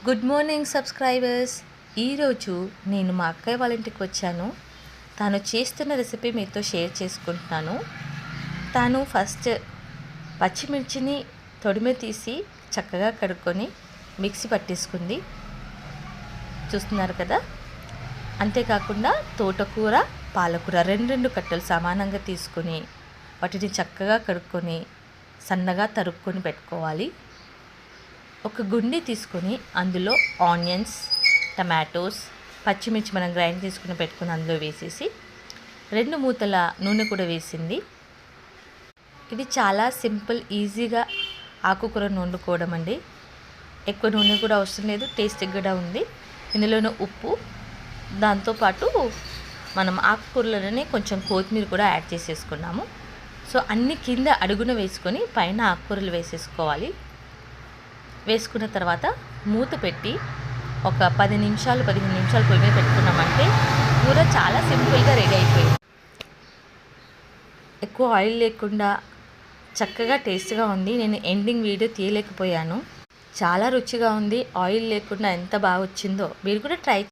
Good morning subscribers. ఈరోజు నేను మా అక్కయ్య వాళ్ళ ఇంటికి వచ్చాను. తాను చేస్తున్న రెసిపీ మీతో షేర్ చేసుకుంటున్నాను. తాను ఫస్ట్ పచ్చిమిర్చిని తొడిమె తీసి చక్కగా కడుక్కొని మిక్సీ పట్టేసుకుంది, చూస్తున్నారు కదా. అంతేకాకుండా తోటకూర, పాలకూర రెండు కట్టలు సమానంగా తీసుకొని వాటిని చక్కగా కడుక్కొని సన్నగా తరుక్కొని పెట్టుకోవాలి. ఒక గుండి తీసుకొని అందులో ఆనియన్స్, టమాటోస్, పచ్చిమిర్చి మనం గ్రైండ్ తీసుకుని పెట్టుకుని అందులో వేసేసి 2 మూతల నూనె కూడా వేసింది. ఇది చాలా సింపుల్, ఈజీగా ఆకుకూరను వండుకోవడం అండి. ఎక్కువ నూనె కూడా అవసరం లేదు, టేస్టీ కూడా ఉంది. ఇందులోనే ఉప్పు, దాంతోపాటు మనం ఆకుకూరలోనే కొంచెం కొత్తిమీర కూడా యాడ్ చేసేసుకున్నాము. సో అన్ని కింద అడుగున వేసుకొని పైన ఆకుకూరలు వేసేసుకోవాలి. వేసుకున్న తర్వాత మూత పెట్టి ఒక 10 నిమిషాలు 15 నిమిషాలు పొయ్యి మీద పెట్టుకున్నామంటే కూర చాలా సింపుల్గా రెడీ అయిపోయింది. ఎక్కువ ఆయిల్ లేకుండా చక్కగా టేస్ట్గా ఉంది. నేను ఎండింగ్ వీడియో తీయలేకపోయాను. చాలా రుచిగా ఉంది. ఆయిల్ లేకుండా ఎంత బాగా వచ్చిందో మీరు కూడా ట్రై